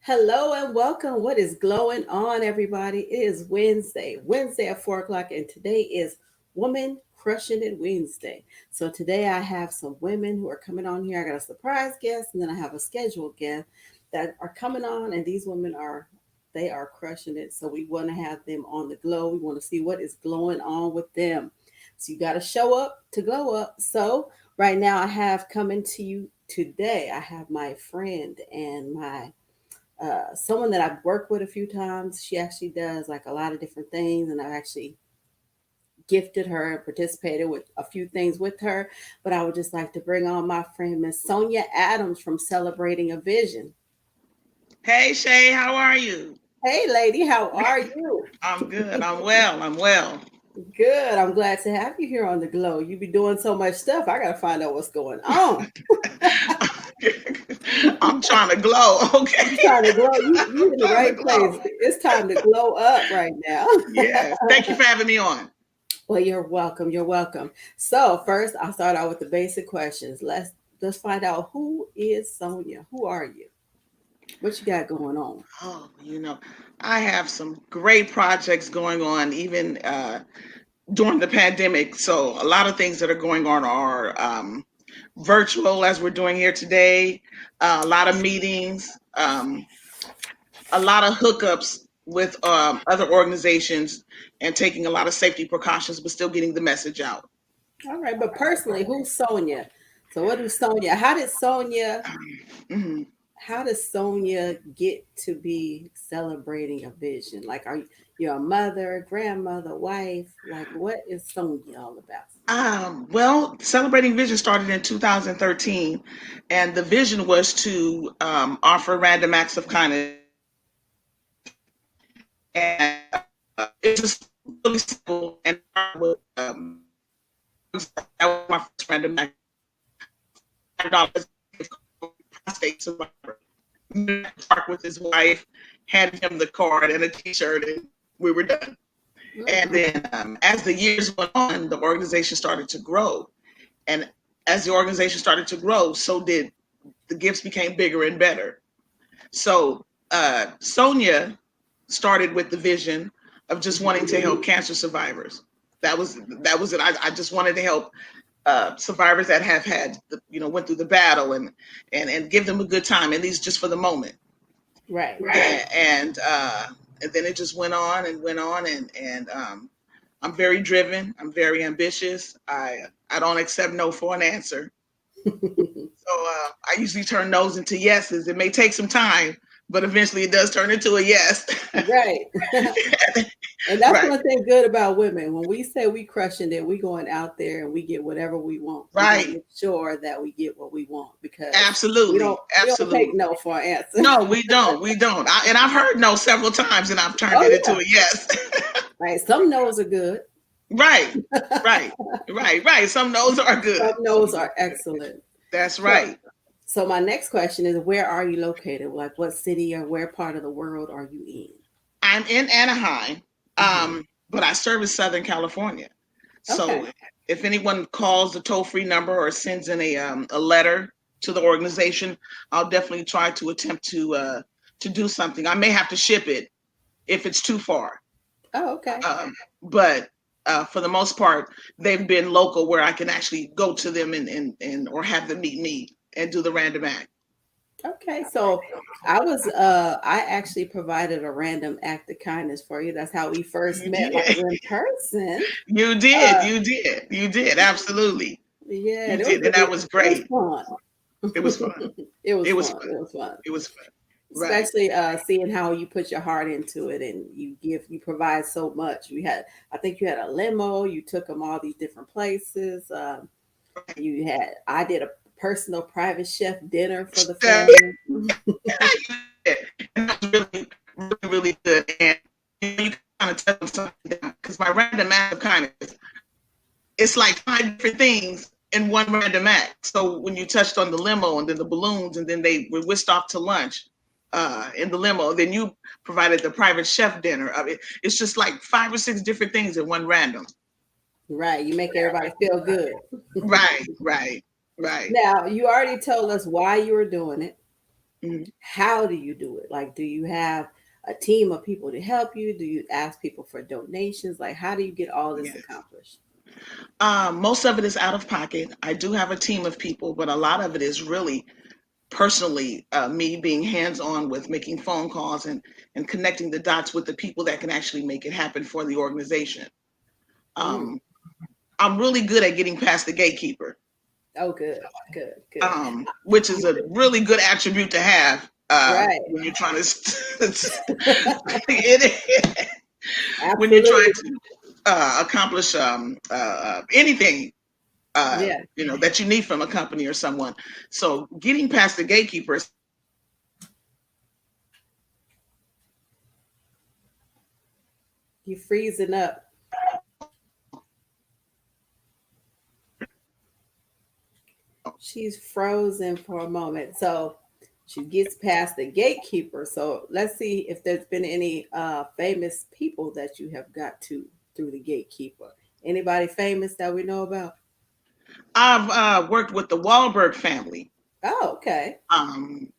Hello and welcome. What is going on, everybody? It is Wednesday at 4 o'clock, and today is Woman Crushing It Wednesday. So today I have some women who are coming on here. I got a surprise guest, and then I have a scheduled guest that are coming on, and these women are crushing it. So we want to have them on the glow. We want to see what is glowing on with them. So you got to show up to glow up. So right now I have coming to you today. I have my friend and my someone that I've worked with a few times. She actually does like a lot of different things, and I've actually gifted her and participated with a few things with her. But I would just like to bring on my friend, Miss Sonia Adams from Celebrating a Vision. Hey Shay, how are you? Hey, lady, how are you? I'm good. I'm well. I'm well. Good. I'm glad to have you here on the Glow. You be doing so much stuff. I gotta find out what's going on. I'm trying to glow. You Okay. trying to glow. You in the I'm trying to right place. glow. It's time to glow up right now. Yes. Thank you for having me on. Well, you're welcome. You're welcome. So first, I'll start out with the basic questions. Let's find out, who is Sonia. Who are you? What you got going on? Oh, I have some great projects going on, even during the pandemic. So a lot of things that are going on are virtual, as we're doing here today. A lot of meetings. A lot of hookups with other organizations and taking a lot of safety precautions, but still getting the message out. All right, but personally, who's Sonia? So what is Sonia? Mhm. How does Sonia get to be celebrating a vision? Like, you a mother, grandmother, wife? Like, what is Sonia all about? Well, Celebrating Vision started in 2013, and the vision was to offer random acts of kindness. And it's just really simple and with, that was my first random act. $5 prostate survivor. Park with his wife, handed him the card and a T-shirt, and we were done. And Mm-mm. then, as the years went on, the organization started to grow, and as the organization started to grow, so did the gifts became bigger and better. So Sonia started with the vision of just wanting to help cancer survivors. That was it. I just wanted to help survivors that have had, went through the battle, and give them a good time, at least just for the moment. Right. And then it just went on and went on, and I'm very driven. I'm very ambitious. I don't accept no for an answer. So I usually turn no's into yeses. It may take some time, but eventually it does turn into a yes. Right. And that's Right, one thing good about women. When we say we crushing it, we going out there and we get whatever we want. We're gonna right. make sure that we get what we want, because we don't Absolutely, we don't take absolutely. no for an answer. No, we don't. We don't. And I've heard no several times, and I've turned Oh it into yeah. a yes. Right. Some no's are good. Right, right, right. Some no's are Some good. no's are excellent. That's So right. so my next question is, where are you located? Like, what city or where part of the world are you in? I'm in Anaheim, Hmm. but I service Southern California. So Okay. if anyone calls the toll-free number or sends in a letter to the organization, I'll definitely try to attempt to do something. I may have to ship it if it's too far, Oh, okay. but for the most part, they've been local where I can actually go to them and or have them meet me and do the random act. Okay. So I actually provided a random act of kindness for you. That's how we first You met, like did. in person. You did. Uh You did. You did. Absolutely. yeah, You it was did. And really that was it was great. fun. It was fun. It was It was fun. fun. It was fun. It was fun. Right. Especially seeing how you put your heart into it, and you provide so much. I think you had a limo. You took them all these different places. You had I did a personal private chef dinner for the Yeah, family. you did. And that was really, really, really good. And you kind of tell them something down because my random act of kindness, it's like five different things in one random act. So when you touched on the limo and then the balloons and then they were whisked off to lunch in the limo, then you provided the private chef dinner of it. It's just like five or six different things in one random. Right, you make everybody feel good. Right, right, right. Now, you already told us why you were doing it. Mhm. How do you do it? Like, do you have a team of people to help you? Do you ask people for donations? Like, how do you get all this Yes. accomplished? Most of it is out of pocket. I do have a team of people, but a lot of it is really personally me being hands on with making phone calls and connecting the dots with the people that can actually make it happen for the organization. Mm. Um, I'm really good at getting past the gatekeeper, Oh, good, good, good. which is You, a really good attribute to have right. when you're trying to it, when you're trying Absolutely. to accomplish anything Yeah. that you need from a company or someone. So getting past the gatekeeper is You freezing up. She's frozen for a moment. So she gets past the gatekeeper. So let's see if there's been any famous people that you have got to through the gatekeeper. Anybody famous that we know about? I've worked with the Wahlberg family. Oh, okay. Um,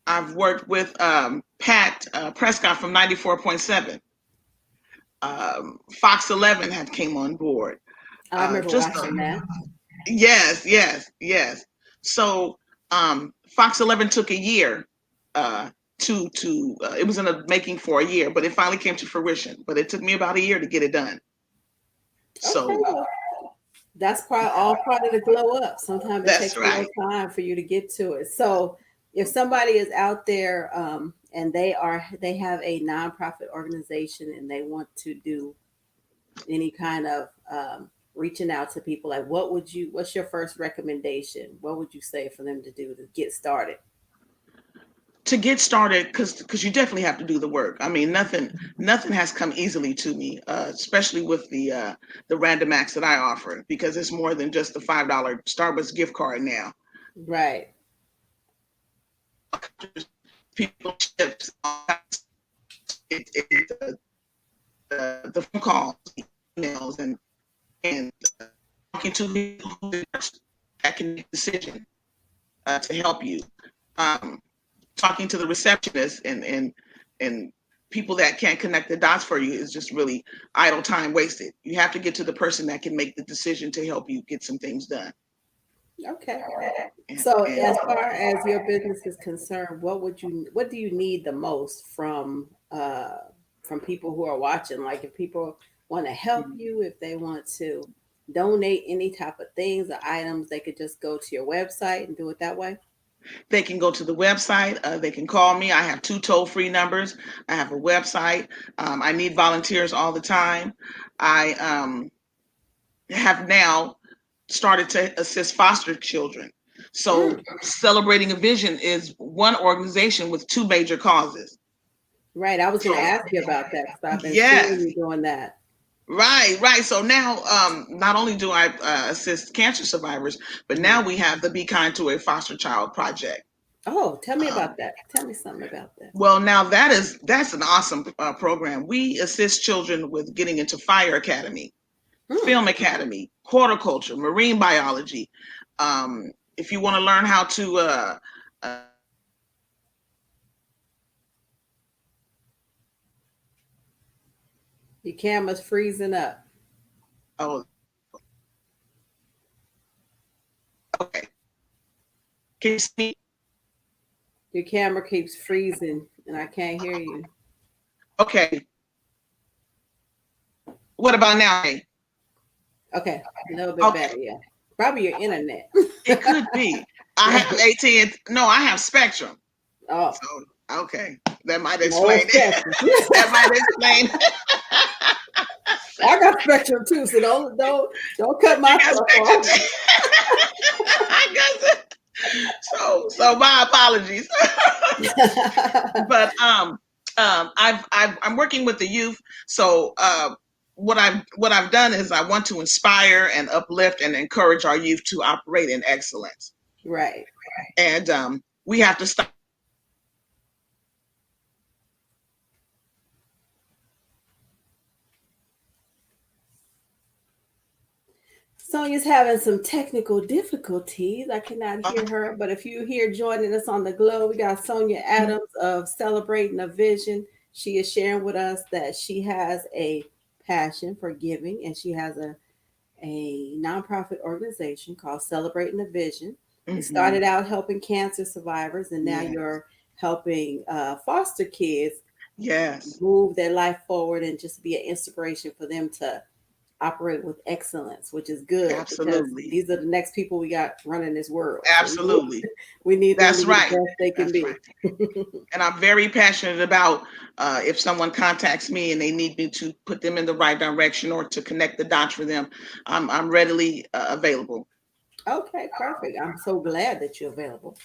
I've worked with Pat Prescott from 94.7. Fox 11 had came on board. I remember Just watching that. yes, yes, yes. So Fox 11 took a year to it was in the making for a year, but it finally came to fruition. But it took me about a year to get it done. Okay, So well, that's all part of the glow up. Sometimes it that's takes a little right. time for you to get to it. So if somebody is out there and they have a nonprofit organization and they want to do any kind of reaching out to people, like what's your first recommendation? What would you say for them to do to get started? To get started, because you definitely have to do the work. I mean, nothing has come easily to me, especially with the random acts that I offer, because it's more than just the $5 Starbucks gift card now. Right. People chips, the phone calls, emails, and talking to people that can make a decision to help you. Um, Talking to the receptionist and people that can't connect the dots for you is just really idle time wasted. You have to get to the person that can make the decision to help you get some things done. Okay. And, So and as far as your business is concerned, what do you need the most from people who are watching? Like if people want to help you, if they want to donate any type of things or items, they could just go to your website and do it that way. they can go to the website. They can call me. I have 2 toll-free numbers. I have a website. I need volunteers all the time. I have now started to assist foster children. So Mm, Celebrating a Vision is one organization with 2 major causes. right. I was going So to ask you about that because I've been seeing yes, you doing that. right, right. So now, not only do I assist cancer survivors, but Mhm. now we have the Be Kind to a Foster Child project. Oh, tell me Um, about that. Tell me something about that. well, now that's an awesome program. We assist children with getting into fire academy, Hmm. film academy, horticulture, marine biology. If you want to learn how to Your camera's freezing up. oh, okay, can you see? Your camera keeps freezing and I can't hear you. Okay, what about now? Hey? Okay, a little bit Okay, better, yeah. Probably your internet. it could be. I Right. have AT. No, I have Spectrum. Oh, So okay, that might no explain it. spectrum. That might explain. I got spectrum too, so don't cut You my got stuff Spectrum. off. I got it. So my apologies. But I'm working with the youth. So what I've done is I want to inspire and uplift and encourage our youth to operate in excellence. Right. And we have to stop. Sonia's having some technical difficulties. I cannot hear her, but if you hear joining us on the glow, we got Sonia Adams of Celebrating a Vision. She is sharing with us that she has a passion for giving and she has a nonprofit organization called Celebrating the Vision. You Mm-hmm. started out helping cancer survivors, and now Yes. you're helping foster kids Yes. move their life forward and just be an inspiration for them to operate with excellence, which is good because Absolutely. these are the next people we got running this world. So Absolutely. we need them to That's be the right. best they can That's be. right. And I'm very passionate about if someone contacts me and they need me to put them in the right direction or to connect the dots for them, I'm readily available. Okay, perfect. I'm so glad that you're available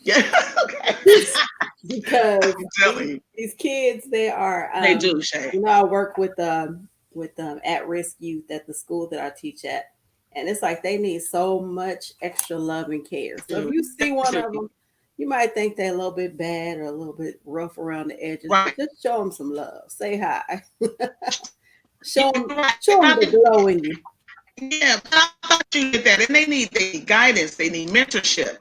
Yeah. Okay. because I'm telling you, these kids, they are, they do, Shay. I work with at risk youth at the school that I teach at, and it's like they need so much extra love and care. So if Dude, you see one of seriously. them, you might think they're a little bit bad or a little bit rough around the edges, Right. but just show them some love. Say hi. You're show them, right. show them the glow in you. Yeah, but I thought you did that, and they need guidance, they need mentorship.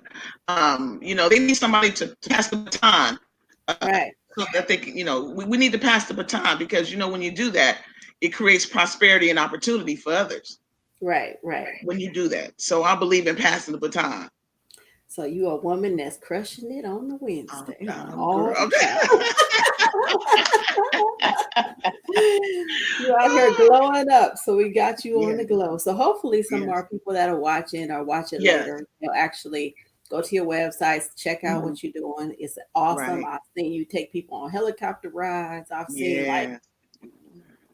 They need somebody to pass the baton, uh, Right, so that they can. We need to pass the baton because when you do that, it creates prosperity and opportunity for others right. when you do that. So I believe in passing the baton. So you a woman that's crushing it on the Wednesday all Girl. the time. You out here glowing up, so we got you on Yeah, the glow. So hopefully, some yes, more people that are watching or watch it yes. later, they'll actually go to your websites, check out Mhm. what you're doing. It's awesome. Right. I've seen you take people on helicopter rides. I've seen like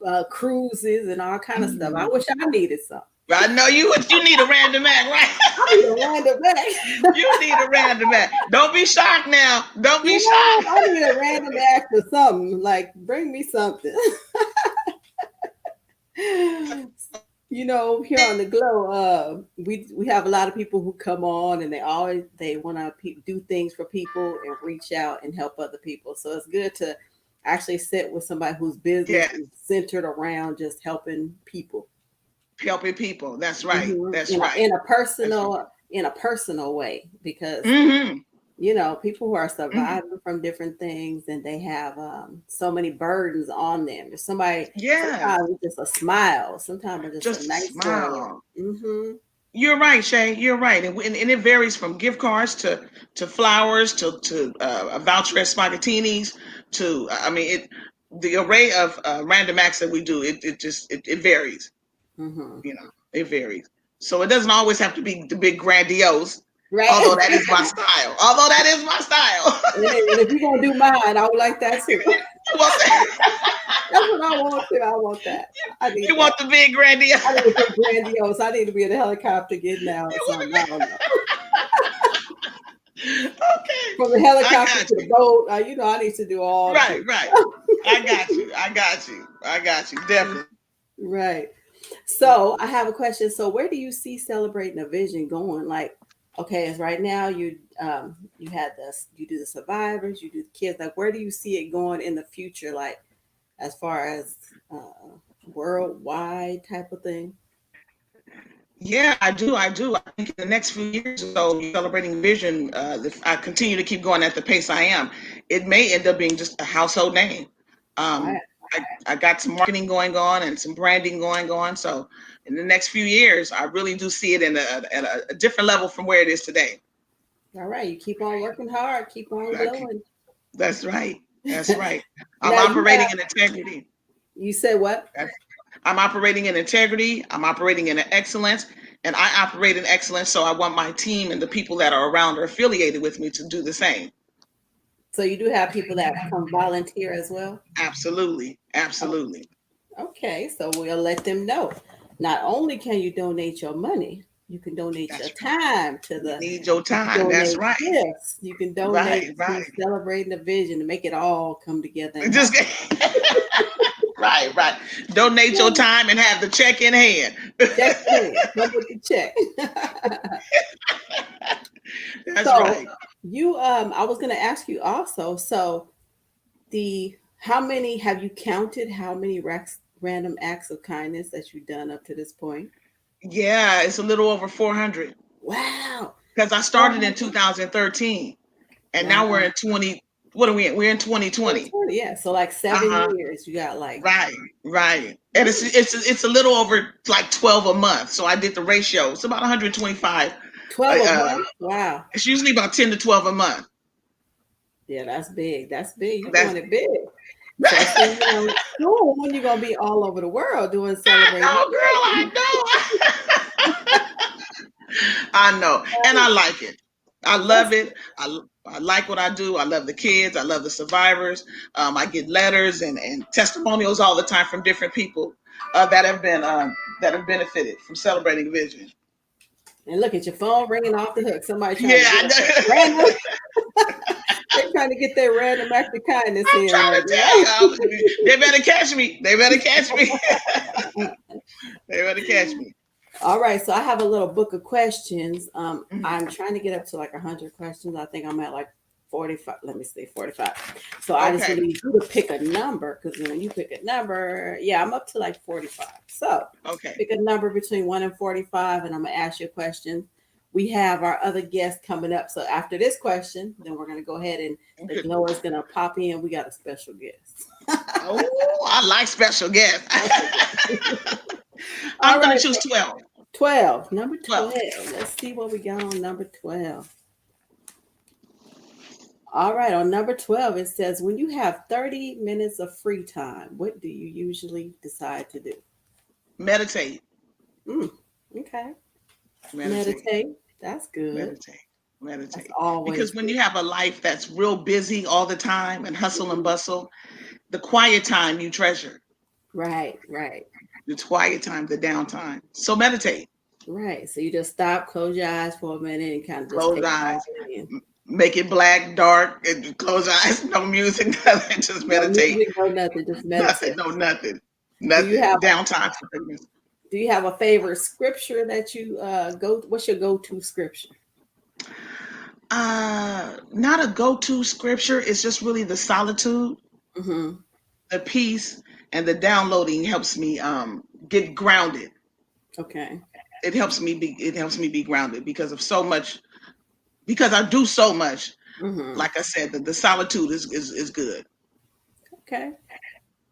Yeah. cruises and all kind of stuff. I Mhm. wish I needed some. I know you need a random act, I right? need a random act. You need a random act. Don't be shocked now. Don't be I shocked. need a random act for something. Like, bring me something. Here on the glow, we have a lot of people who come on and they want to do things for people and reach out and help other people. So it's good to actually sit with somebody whose business Yes, is centered around just helping people. helping people. That's right. That's In a right. That's right. in a personal way, because Mm-hmm. people who are Mm-hmm. surviving from different things and they have so many burdens on them. There's somebody, Yes, sometimes it's just a smile, sometimes it's just a just a nice word. smile. Hmm. You're right, Shay. You're right, and it varies from gift cards to flowers to a voucher at Spaghettinis to I mean it. The array of random acts that we do, it varies. Hmm. It varies. So it doesn't always have to be the big grandiose. Right. Although that is my style. Although that is my style. And if you're going to do mine, I would like that too. You want that? That's what I want too. I want that. I need You that. want the big grandiose? I need to be grandiose. I need to be in a helicopter getting out or You want something. I don't know. the okay. From the I helicopter got to the you. boat, I need to do all the Right, things. right. I got you. I got you. I got you. Definitely. Right. So I have a question. So where do you see celebrating a vision going? Like, okay, as right now you had this, you do the survivors, you do the kids. Like, where do you see it going in the future? Like, as far as worldwide type of thing. Yeah, I do. I do. I think in the next few years or so, celebrating vision, if I continue to keep going at the pace I am, it may end up being just a household name. Right. Um, I got some marketing going on and some branding going on. So in the next few years, I really do see it at a different level from where it is today. All right. You keep on working hard. Keep on Okay. glowing. That's right. That's right. I'm Now operating in integrity. you said what? I'm operating in integrity. I'm operating in excellence. And I operate in excellence. So I want my team and the people that are around or affiliated with me to do the same. So you do have people that come volunteer as well? Absolutely. Oh, Absolutely. okay. So we'll let them know. Not only can you donate your money, you can donate your That's right. time to You the need your you can time. That's donate right. gifts. You can donate Right. to Right. celebrating the vision to make it all come together and Just happen. right. Right. Donate your time and have the check in hand. Check in hand. Come with the check. That's So right. I was gonna ask you also, so the how many have you counted how many random acts of kindness that you've done up to this point? Yeah, it's a little over 400 Wow. because I started in 2013, and now we're Wow. in 20. What are we in? We're in 2020. 2020, yeah. So like Uh 7 huh. years, you got like Right, right. And ooh, it's a little over like 12 a month. So I did the ratio. It's about 125. 12 a month. Wow. It's usually about 10 to 12 a month. Yeah, that's big. That's big. You're That's doing it big. So soon, soon you're gonna be all over the world doing celebrating. I know, girl. I know. I know. And I like it. I love That's it. I like what I do. I love the kids. I love the survivors. I get letters and testimonials all the time from different people that have benefited from celebrating vision. and look at your phone ringing off the hook. Somebody trying Yeah, to get I a know. random. They're trying to get their random act of kindness I'm in trying right to tell now. you, they better catch me. They better catch me. They better catch me. All right, so I have a little book of questions. Mhm. I'm trying to get up to like 100 questions. I think I'm at like 45. Let me see, 45. So I just Okay. need you to pick a number because when you pick a number, yeah, I'm up to like 45. So Okay. pick a number between 1 and 45, and I'm gonna ask you a question. We have our other guest coming up. So after this question, then we're gonna go ahead and the Good. glow is gonna pop in. We got a special guest. Oh, I like special guests. All I'm gonna right, choose 12. 12. Number 12. 12. Let's see what we got on number 12. All right, on number 12, it says, when you have 30 minutes of free time, what do you usually decide to do? Meditate. Mm, okay. Meditate. Meditate. That's good. Meditate. That's Meditate. always Because when good. you have a life that's real busy all the time and hustle and bustle, the quiet time you treasure. Right, right, The quiet time, the downtime. So meditate. right. So you just stop, close your eyes for a minute, and kind of just Close take it eyes. all in. Make it black, dark, and close eyes. No music, nothing. Just No meditate. music, no nothing, just Nothing. meditate. No nothing. Do you Nothing. have Downtime for goodness. do you have a favorite scripture that you go? What's your go-to scripture? Not a go-to scripture. It's just really the solitude, Mm-hmm. the peace, and the downloading helps me get grounded. Okay. It helps me be grounded because of so much, because I do so much. Mm-hmm. Like I said, the solitude is good. Okay.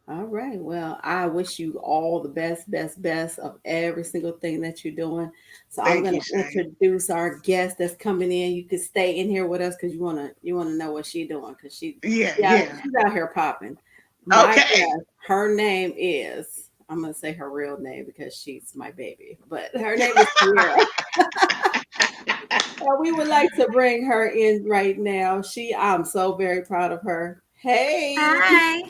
All right. Well, I wish you all the best, best, best of every single thing that you're doing. So I'm Thank going you, to Shay. introduce our guest that's coming in. You can stay in here with us because you wanna know what she's doing because Yeah, yeah, yeah. she's out here popping. My Okay. guest, her name is. I'm gonna say her real name because she's my baby, but her name is Sierra. And we would like to bring her in right now. I'm so very proud of her. Hey, Hi.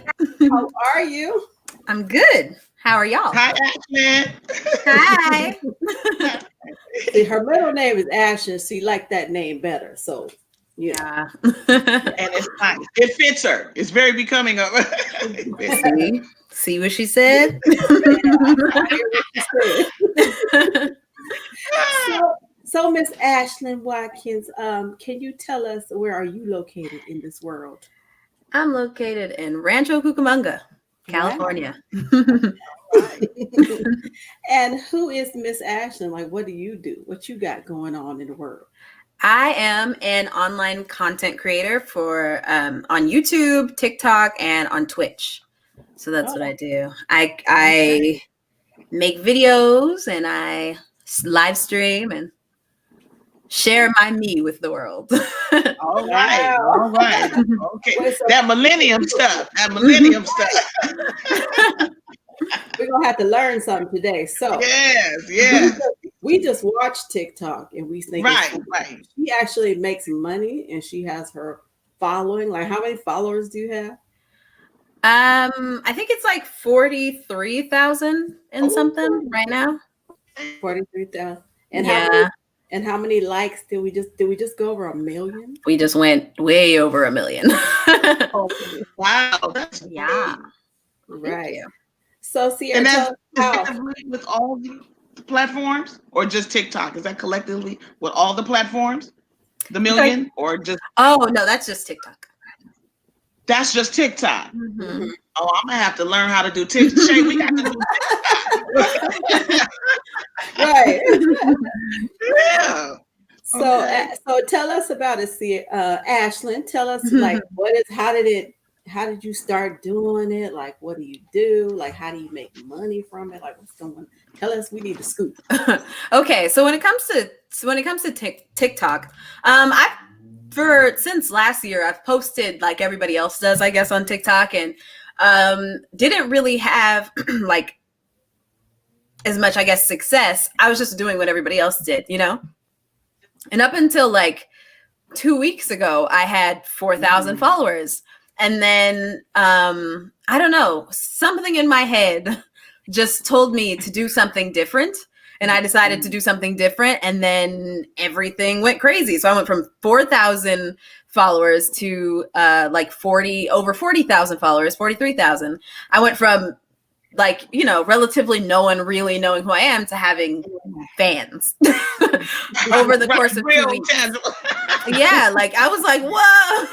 how are you? I'm good. How are y'all? Hi, Ashley. Hi. See, her middle name is Ashley. She liked that name better. So, you know. Yeah. And it's nice. It fits her. It's very becoming of it fits her. See what she said? I hear what you said. So Miss Ashlyn Watkins, can you tell us where are you located in this world? I'm located in Rancho Cucamonga, Wow. California. Right. And who is Miss Ashlyn? Like, what do you do? What you got going on in the world? I am an online content creator for on YouTube, TikTok, and on Twitch. So that's what I do. I make videos and I live stream and share my me with the world. All right. Wow. All right. Okay. Wait, so That millennium stuff. That millennium stuff. we're gonna have to learn something today. So Yes, we yes. just, we just watch TikTok and we think it's Right, funny. right. She actually makes money and she has her following. Like, how many followers do you have? I think it's like 43,000 and something right now. 43,000. Yeah. And how many likes did we just go over 1 million? We just went way over 1 million. Oh, Wow. That's Yeah. right. Thank you. So Sierra, and tell that's us how. collectively with all the platforms or just TikTok? Is that collectively with all the platforms? The million or just Oh, no, that's just TikTok. That's just TikTok. Mm-hmm. Oh, I'm gonna have to learn how to do TikTok. Shay, we got to do TikTok. Right. Yeah. So, Okay. so tell us about it, see, Ashlyn. Tell us, like, how did you start doing it? Like, what do you do? Like, how do you make money from it? Like, what's going on? Tell us, we need a scoop. Okay, so when it comes to TikTok, since last year I've posted like everybody else does, I guess, on TikTok, and didn't really have like as much, I guess, success. I was just doing what everybody else did, you know? And up until like 2 weeks ago, I had 4,000 followers. And then, I don't know, something in my head just told me to do something different. And I decided to do something different. And then everything went crazy. So I went from 4,000 followers to over 40,000 followers, 43,000. I went from like, you know, relatively no one really knowing who I am to having fans over the course of 2 weeks. Yeah, like I was like, whoa,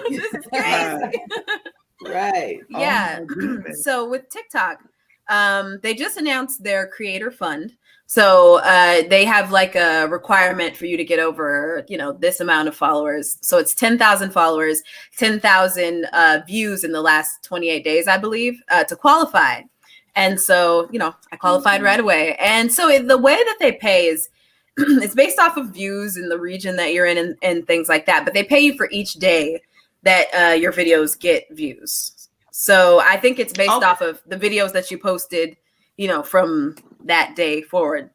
this is crazy. Right. Yeah. So with TikTok, they just announced their creator fund. So they have like a requirement for you to get over, you know, this amount of followers. So it's 10,000 followers, 10,000 views in the last 28 days, I believe, to qualify. And so, you know, I qualified right away. And so the way that they pay is it's based off of views in the region that you're in and things like that. But they pay you for each day that your videos get views. So I think it's based off of the videos that you posted, you know, from that day forward.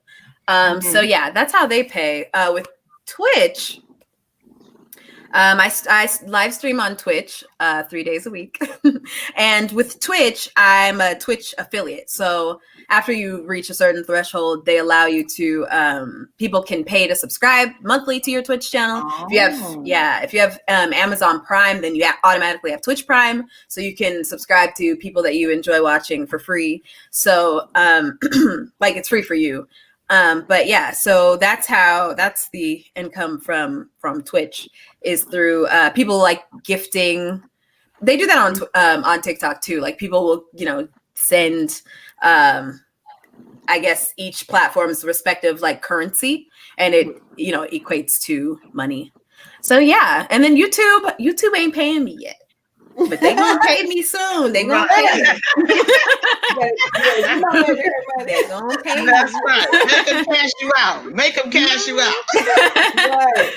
So yeah, that's how they pay. With Twitch, I live stream on Twitch 3 days a week. And with Twitch, I'm a Twitch affiliate. So after you reach a certain threshold, they allow you to, people can pay to subscribe monthly to your Twitch channel. Oh. If you have Amazon Prime, then you automatically have Twitch Prime. So you can subscribe to people that you enjoy watching for free. So like it's free for you. But yeah, so that's the income from Twitch is through people like gifting. They do that on TikTok too. Like people will, you know, send I guess each platform's respective like currency, and it, you know, equates to money. So yeah, and then YouTube ain't paying me yet. But they gonna pay me soon. They gonna pay me. They gonna pay me. That's right. Make them cash you out. Make them cash you out. Right.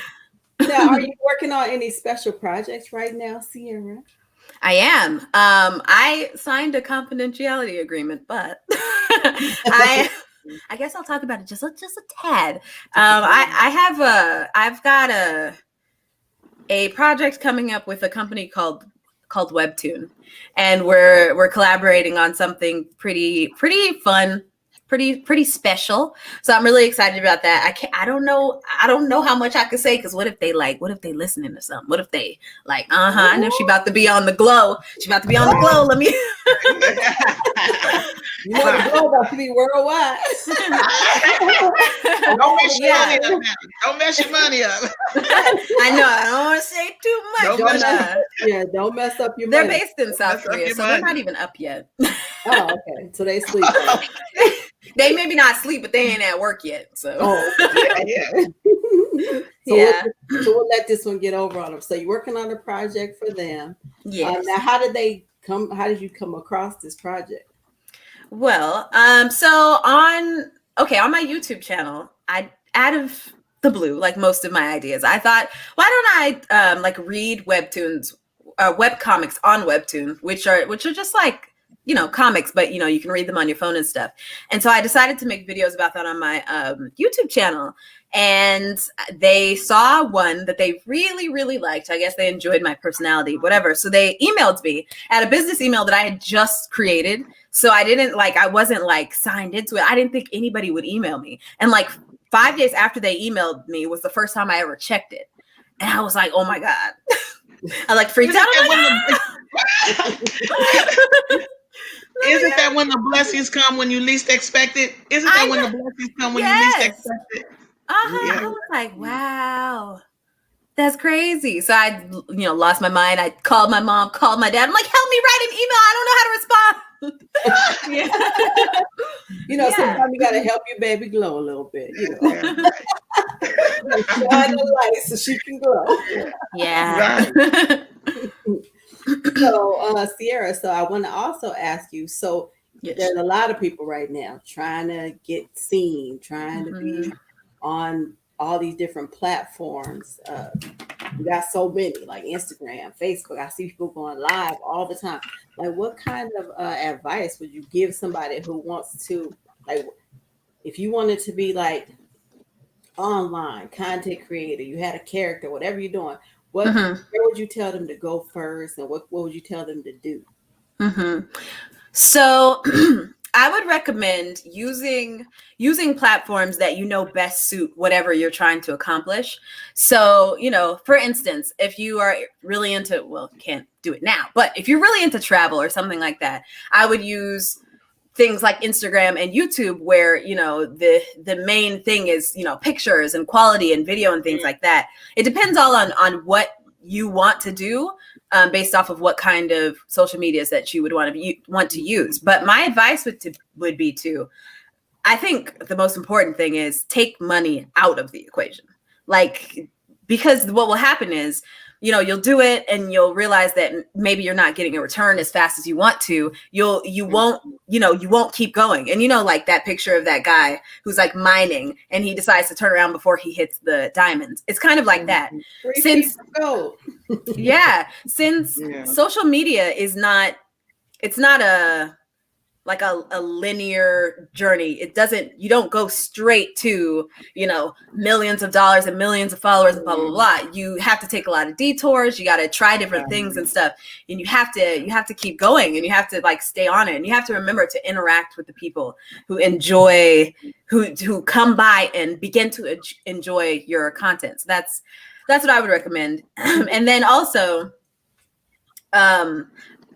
Now, are you working on any special projects right now, Sierra? I am. I signed a confidentiality agreement, but I guess I'll talk about it just a tad. I've got a project coming up with a company called Webtoon, and we're collaborating on something pretty fun, pretty special. So I'm really excited about that. I don't know how much I could say, because what if they listening to something? What if they like, I know she about to be on the glow. Let me You know the glow about to be worldwide. Don't mess your money up. I know, I don't want to say too much. Don't mess up your They're money. based in South Korea, so they're not even up yet. Oh, okay. So they sleep. They maybe not sleep, but they ain't at work yet. So Yeah. So we'll let this one get over on them. So you're working on a project for them. Yes. Now, how did you come across this project? Well, so on my YouTube channel, out of the blue, like most of my ideas, I thought, why don't I like read webtoons, web comics on Webtoon, which are just like, you know, comics, but you know, you can read them on your phone and stuff. And so I decided to make videos about that on my YouTube channel. And they saw one that they really, really liked. I guess they enjoyed my personality, whatever. So they emailed me at a business email that I had just created. So I wasn't like signed into it. I didn't think anybody would email me. And like 5 days after they emailed me was the first time I ever checked it. And I was like, oh my God. I like freaked out. Isn't that when the blessings come when you least expect it? Isn't that when the blessings come when you least expect it? I was like, wow, That's crazy. So I, lost my mind. I called my mom, called my dad. I'm like, help me write an email. I don't know how to respond. Sometimes you gotta help your baby glow a little bit. Yeah, Shine the light so she can glow. Yeah. So, Sierra, so I want to also ask you. So, Yes. there's a lot of people right now trying to get seen, trying to be on all these different platforms. We got so many, like Instagram, Facebook. I see people going live all the time. Like, what kind of advice would you give somebody who wants to, like, if you wanted to be like online content creator, you had a character, whatever you're doing, where would you tell them to go first, and what would you tell them to do? So I would recommend using platforms that best suit whatever you're trying to accomplish. So, for instance, if you are really into, you can't do it now, but if you're really into travel or something like that, I would use things like Instagram and YouTube where, the main thing is, pictures and quality and video and things like that. It depends all on what you want to do, based off of what kind of social medias that you would want to use. But my advice would be to, I think the most important thing is take money out of the equation. Like, because what will happen is, you'll do it and you'll realize that maybe you're not getting a return as fast as you want to. You won't keep going. And like that picture of that guy who's like mining and he decides to turn around before he hits the diamonds. It's kind of like that. Since social media is not, it's not a linear journey. You don't go straight to, millions of dollars and millions of followers and blah, blah, blah. You have to take a lot of detours. You got to try different things and stuff. And you have to keep going, and you have to like stay on it. And you have to remember to interact with the people who who come by and begin to enjoy your content. So that's what I would recommend. And then also,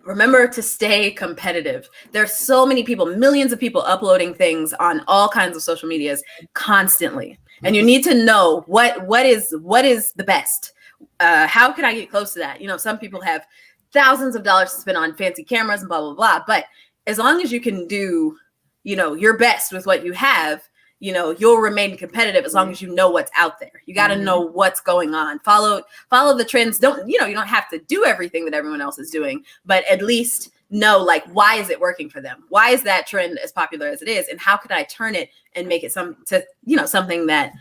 remember to stay competitive. There's so many people, millions of people uploading things on all kinds of social medias constantly. And you need to know what is the best. How can I get close to that? Some people have thousands of dollars to spend on fancy cameras and blah, blah, blah. But as long as you can do, your best with what you have, you'll remain competitive as long as you know what's out there. You got to know what's going on. Follow the trends. You don't have to do everything that everyone else is doing, but at least know, like, why is it working for them? Why is that trend as popular as it is? And how could I turn it and make it something that,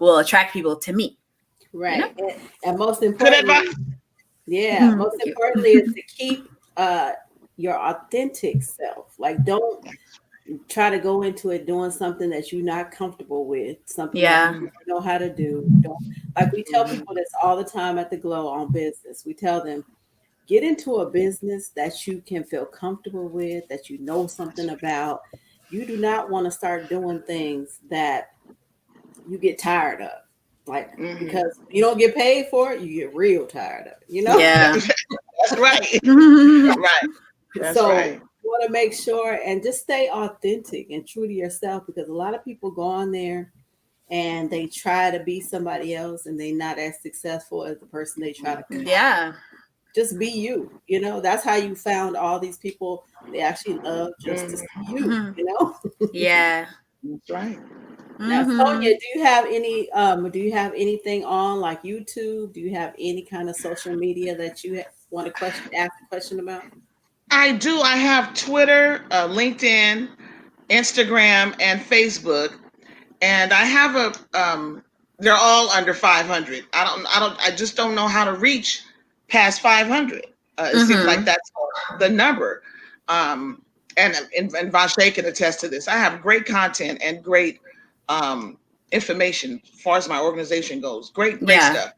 will attract people to me? Right. And most importantly, most importantly is to keep your authentic self. Like, don't try to go into it doing something that you're not comfortable with, something that you don't know how to do. Like we tell people this all the time at the Glow on business. We tell them, get into a business that you can feel comfortable with, that you know something about. You do not want to start doing things that you get tired of. Like, because you don't get paid for it, you get real tired of it, Yeah. That's right. Right. That's right. You want to make sure and just stay authentic and true to yourself, because a lot of people go on there and they try to be somebody else and they're not as successful as the person they try to be. Yeah. Just be you. That's how you found all these people. They actually love just to see you, Yeah. That's right. Now, Sonia, do you have anything on like YouTube? Do you have any kind of social media that you want to ask a question about? I do. I have Twitter, LinkedIn, Instagram, and Facebook, and I have they're all under 500. I just don't know how to reach past 500. It seems like that's the number. And Vonshai can attest to this. I have great content and great information as far as my organization goes. Great stuff.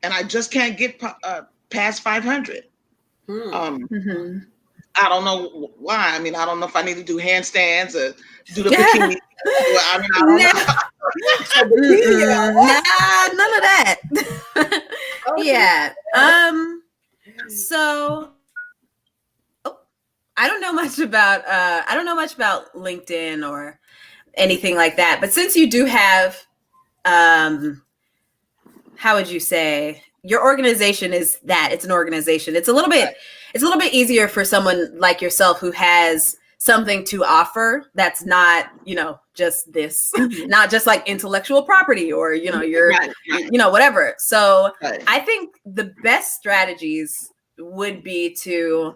And I just can't get past 500. I don't know why. I mean, I don't know if I need to do handstands or do the bikini. I don't know. None of that. Yeah. So I don't know much about LinkedIn or anything like that. But since you do have how would you say, your organization is that it's an organization. It's a little bit easier for someone like yourself who has something to offer that's not, just this, not just like intellectual property or, your, whatever. So I think the best strategies would be to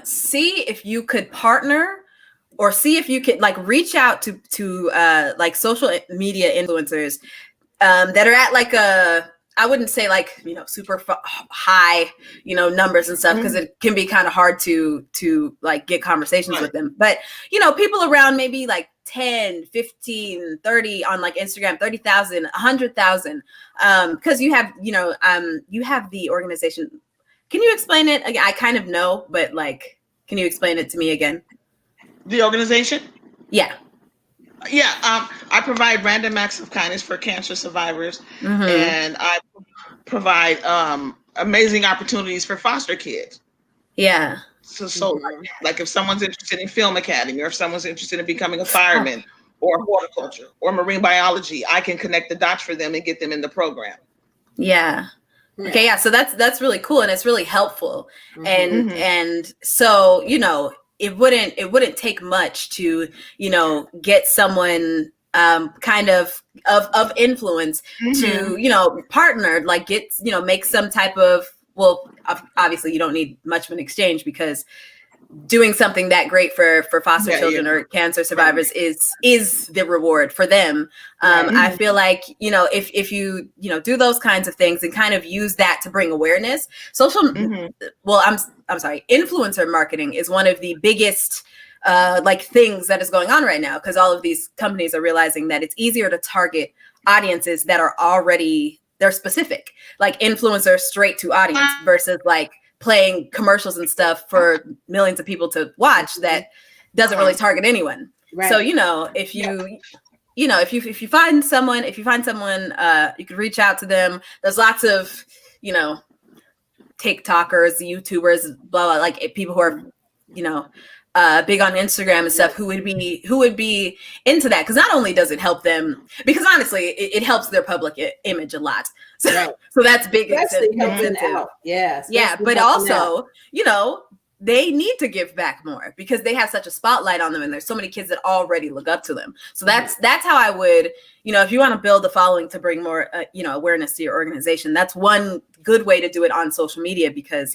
see if you could partner or see if you could like reach out to like social media influencers that are at like I wouldn't say like, super high, numbers and stuff, because it can be kind of hard to like get conversations with them. But, people around maybe like 10, 15, 30 on like Instagram, 30,000, 100,000. Because you have, you have the organization. Can you explain it again? I kind of know, but like, can you explain it to me again? The organization? Yeah. Yeah, I provide random acts of kindness for cancer survivors, and I provide amazing opportunities for foster kids. Yeah. So like if someone's interested in film academy, or if someone's interested in becoming a fireman, or horticulture, or marine biology, I can connect the dots for them and get them in the program. Yeah. Okay. Yeah. So that's really cool, and it's really helpful, and so it wouldn't take much to, get someone kind of influence to, partner, like get, make some type of, well, obviously you don't need much of an exchange, because doing something that great for foster children or cancer survivors is the reward for them. I feel like, if you, do those kinds of things and kind of use that to bring awareness, well, I'm sorry, influencer marketing is one of the biggest like things that is going on right now, because all of these companies are realizing that it's easier to target audiences that are already, they're specific, like influencers straight to audience versus like playing commercials and stuff for millions of people to watch that doesn't really target anyone. Right. So, if you, if you find someone, you could reach out to them. There's lots of, TikTokers, YouTubers, blah, blah, like people who are, big on Instagram and stuff, who would be into that. Because not only does it help them, because honestly, it helps their public image a lot. So, so that's big incentive. Yes. Yeah. But also, they need to give back more, because they have such a spotlight on them, and there's so many kids that already look up to them. So that's how I would, if you want to build a following to bring more, awareness to your organization, that's one good way to do it on social media, because,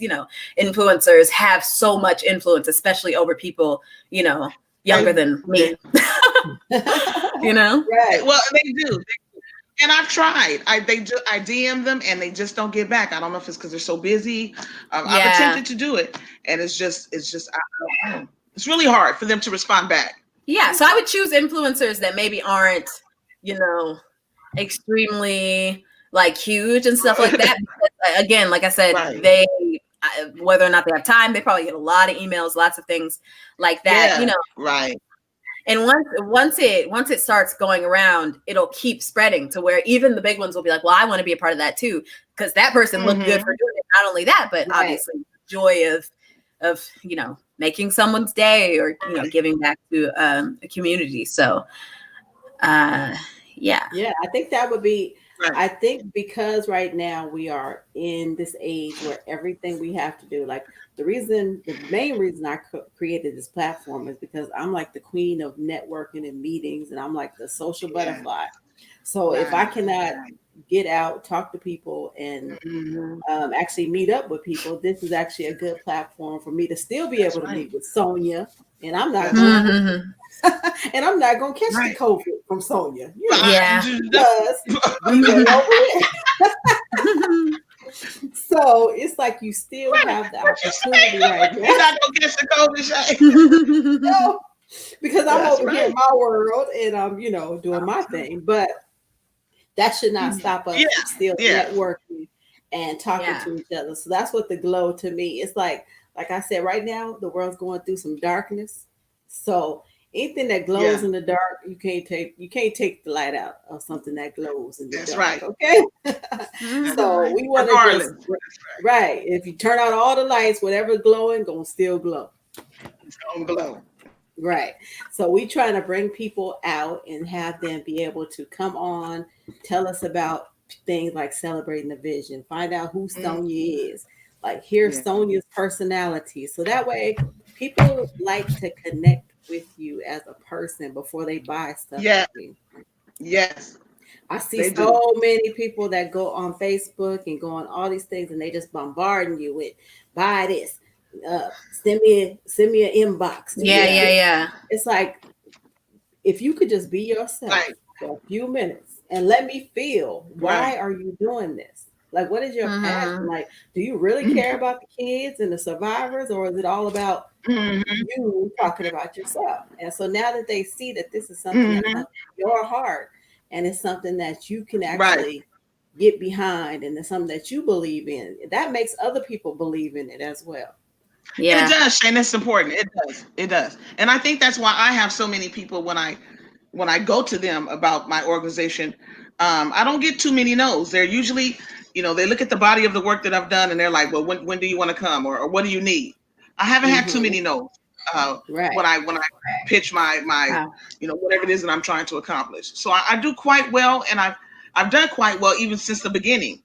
influencers have so much influence, especially over people, younger than me, Right. Well, they do. And I've tried. I DM them and they just don't get back. I don't know if it's because they're so busy. I've attempted to do it, and it's just it's really hard for them to respond back. Yeah, so I would choose influencers that maybe aren't, extremely like huge and stuff like that. Because, again, like I said, they whether or not they have time, they probably get a lot of emails, lots of things like that. Right. And once it starts going around, it'll keep spreading to where even the big ones will be like, well, I want to be a part of that too, because that person looked good for doing it. Not only that, but obviously joy of making someone's day, or giving back to a community. So I think that would be. I think because right now we are in this age where everything we have to do, like the main reason I created this platform is because I'm like the queen of networking and meetings, and I'm like the social butterfly. So if I cannot get out, talk to people, and actually meet up with people, this is actually a good platform for me to still be able to meet with Sonia, and I'm not going and I'm not going to catch the COVID from Sonia. Because we went over it. So it's like you still have the opportunity right now. You're not going to catch the COVID, Shay. No, because I'm over here in my world, and I'm, doing my thing. But that should not stop us from still networking and talking to each other. So that's what the glow to me. It's like I said, right now, the world's going through some darkness. So anything that glows in the dark, you can't take the light out of something that glows in the dark. That's right. Okay. So we want to if you turn out all the lights, whatever's glowing, gonna still glow. It's gonna glow. Right. So we try to bring people out and have them be able to come on, tell us about things like celebrating the vision, find out who Sonia is, like hear Sonia's personality. So that way people like to connect with you as a person before they buy stuff Yeah. from you. Yes. I see They so do. many people that go on Facebook and go on all these things and they just bombarding you with buy this, send me an inbox, do Yeah, this. yeah, yeah. It's like if you could just be yourself Right. for a few minutes and let me feel why Right. are you doing this? Like what is your passion? Mm-hmm. Like do you really care about the kids and the survivors, or is it all about Mm-hmm. you talking about yourself? And so now that they see that this is something that's Mm-hmm. on your heart and it's something that you can Right. actually get behind and it's something that you believe in, that makes other people believe in it as well. It Yeah. does, Shane. It's important. It does. It does. And I think that's why I have so many people when I go to them about my organization. I don't get too many no's. They're usually, they look at the body of the work that I've done and they're like, well, when do you want to come, or what do you need? I haven't had too Hmm. many no's Right. when I pitch my Wow. whatever it is that I'm trying to accomplish. So I do quite well, and I've done quite well even since the beginning,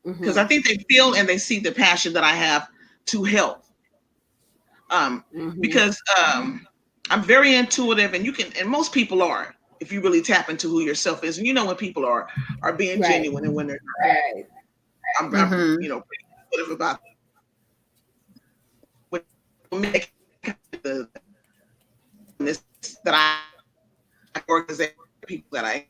because Hmm. I think they feel and they see the passion that I have to help. um, Hmm. because I'm very intuitive, and and most people are, if you really tap into who yourself is, and when people are being Right. genuine and when they're Right. I'm Mm-hmm. pretty intuitive about what make the this that I organize people that I.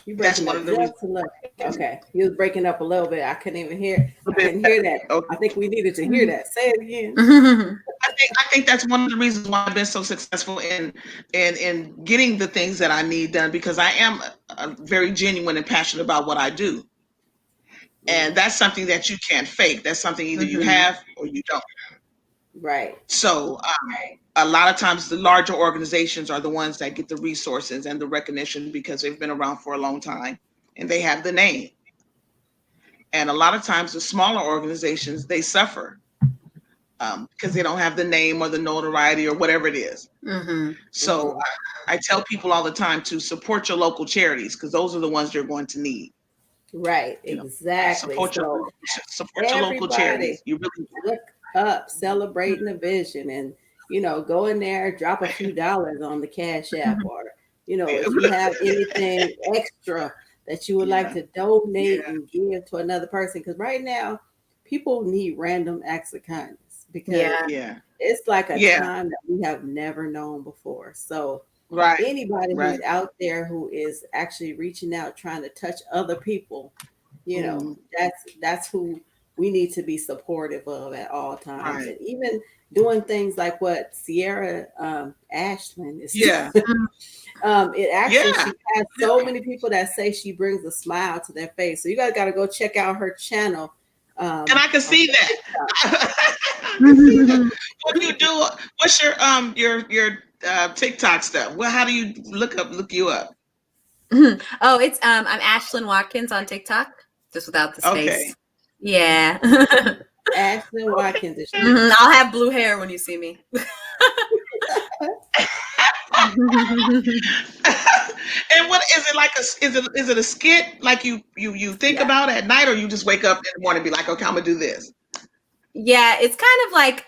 You That's breaking one up of the reasons. just a little. Okay, you was breaking up a little bit. I couldn't even hear. A I bit couldn't hear better. that. Okay. I think we needed to hear that. Say it again. Mm-hmm. I think that's one of the reasons why I've been so successful in getting the things that I need done, because I am very genuine and passionate about what I do. And Mm, that's something that you can't fake. That's something either you Mm-hmm. have or you don't. right. So a lot of times the larger organizations are the ones that get the resources and the recognition because they've been around for a long time and they have the name. And a lot of times the smaller organizations, they suffer because they don't have the name or the notoriety or whatever it is. Mm-hmm. So Hmm. I tell people all the time to support your local charities, because those are the ones you're going to need. Right. You know, Exactly. support your So support your local everybody charities. You really look up celebrating the vision and go in there, drop a few dollars on the Cash App, or if you have anything extra that you would like yeah, to donate and give to another person, because right now people need random acts of kindness because Yeah. yeah, it's like a yeah, time that we have never known before. So right, anybody who's right. out there who is actually reaching out trying to touch other people, Mm, that's who we need to be supportive of at all times. right. And even doing things like what Sierra Ashland is Yeah, doing. It actually, yeah. she has so many people that say she brings a smile to their face. So you guys got to go check out her channel And I can on see that. TikTok. I can see that. What do you do? What's your TikTok stuff? Well, how do you look you up? Oh, it's I'm Ashlyn Watkins on TikTok, just without the Okay. space. Yeah. Ashland Okay. Watkins is I'll have blue hair when you see me. And what is it like? Is it a skit like you think yeah. about at night, or you just wake up in the morning and be like, okay, I'm gonna do this? Yeah, it's kind of like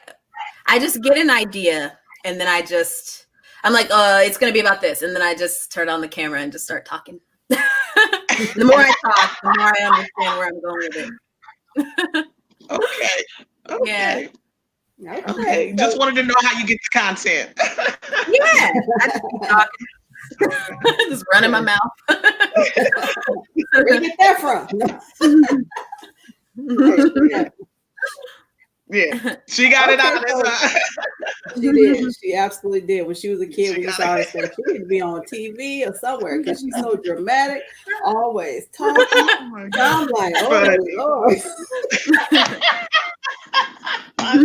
I just get an idea and then I'm like, it's gonna be about this, and then I just turn on the camera and just start talking. The more I talk, the more I understand where I'm going with it. Okay. Yeah. Okay. Okay. Okay. Just So wanted to know how you get the content. Yeah. I just keep talking. Just running my mouth. where you get that from? Yeah. Yeah. She got it Okay. out. So she did. She absolutely did. When she was a kid, She we used got to always it. say she need to be on TV or somewhere because she's so dramatic, always talking. Oh my So God. I'm like, oh Funny. Lord.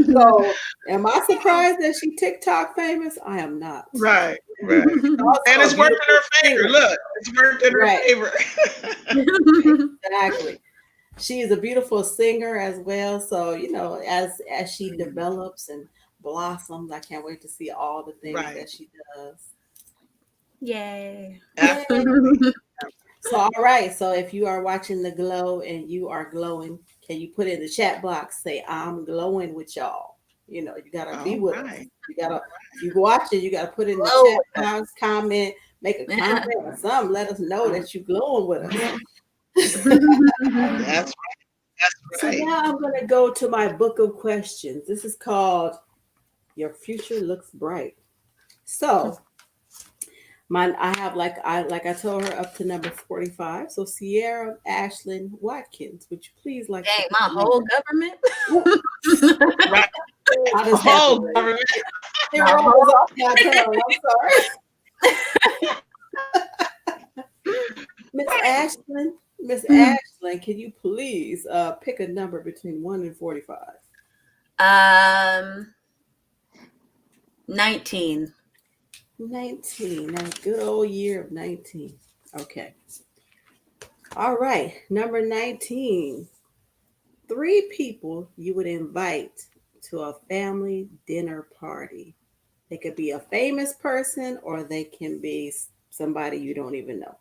So am I surprised that she TikTok famous? I am not. Right. Right. And Also a it's worked in beautiful her favor. singer. Look, it's worked in her Right. favor. Exactly. She is a beautiful singer as well. So, as she develops and blossoms, I can't wait to see all the things Right. that she does. Yay. Absolutely. So, all right. So, if you are watching the glow and you are glowing, can you put in the chat box, say, I'm glowing with y'all? You know, you got to be All with us. right. You got to, if you watch it, you got to put in the Glow chat with box, comment, make a comment or something. Let us know that you're glowing with us. That's So, right. now I'm going to go to my book of questions. This is called Your Future Looks Bright. So, I have like I told her up to number 45. So Sierra Ashlyn Watkins, would you please like to Dang, pick my a whole number? government. Right. I The just have to whole wait. government. It rolls off my tongue. I'm sorry. Miss Ashlyn, can you please pick a number between 1 and 45? 19. 19. That good old year of 19. Okay. All right. Number 19. 3 people you would invite to a family dinner party. They could be a famous person or they can be somebody you don't even know.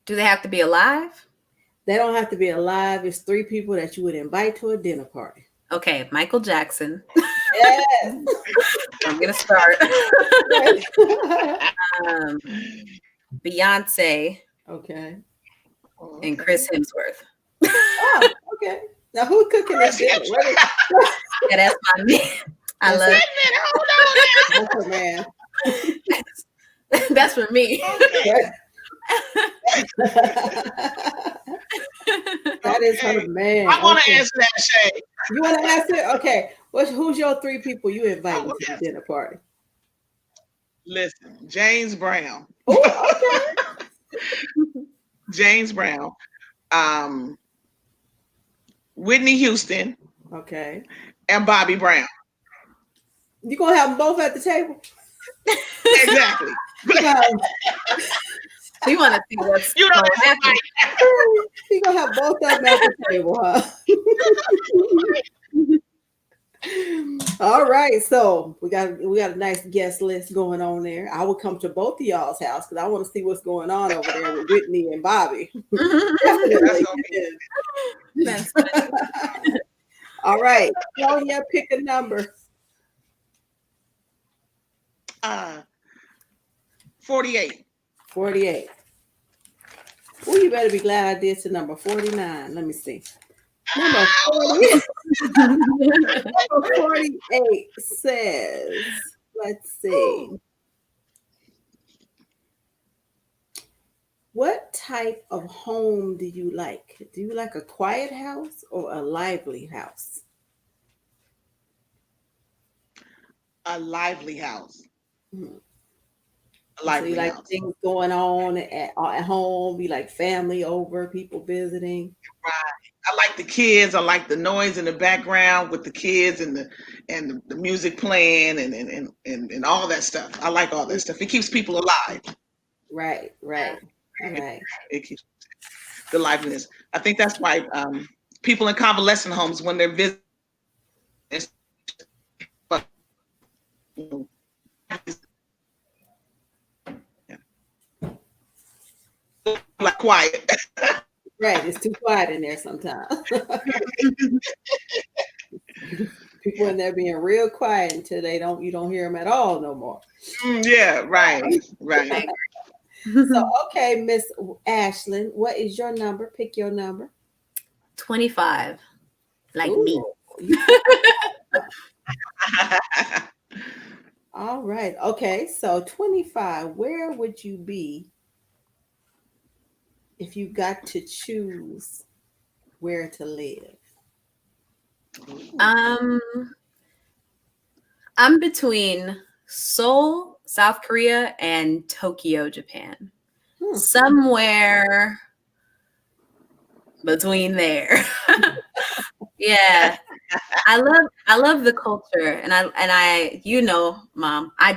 Do they have to be alive? They don't have to be alive. It's 3 people that you would invite to a dinner party. Okay, Michael Jackson. Yes. I'm gonna start. Yes. Beyonce Okay. and Chris Hemsworth. Oh, okay. Now who's cooking this dinner? Yeah, that's my man. I love Wait a minute. Hold That's her man. it. That's for me. on. Okay. That is her man. I want to Okay. answer that, Shay. You want to answer? Okay. Who's your 3 people you inviting I will to the answer. dinner party? Listen, James Brown. Oh, James Brown. Um, Whitney Houston okay. and Bobby Brown. You gonna have them both at the table? Exactly. No. We want to see what's You know going to that's happen. right. You gonna have both of them at the table, huh? All right, so we got a nice guest list going on there. I will come to both of y'all's house because I want to see what's going on over there with Whitney and Bobby. Definitely. That's funny. All right, Sonia, pick a number. 48. 48. Oh, you better be glad I did to number 49. Let me see. Number 40. Number 48 says, let's see. What type of home do you like? Do you like a quiet house or a lively house? A lively house. Hmm. A So you lively like house. things going on at home, you like family over, people visiting. I like the kids. I like the noise in the background with the kids and the music playing and all that stuff. I like all that stuff. It keeps people alive. Right. It keeps the liveliness. I think that's why people in convalescent homes when they're visiting, like quiet. Right. It's too quiet in there sometimes. People in there being real quiet until you don't hear them at all no more. Yeah, right. So okay, Miss Ashlyn, what is your number? Pick your number. 25. Like Ooh, me. All right. Okay. So 25, where would you be if you got to choose where to live? I'm between Seoul, South Korea, and Tokyo, Japan. Somewhere between there. Yeah. I love the culture, and I Mom, I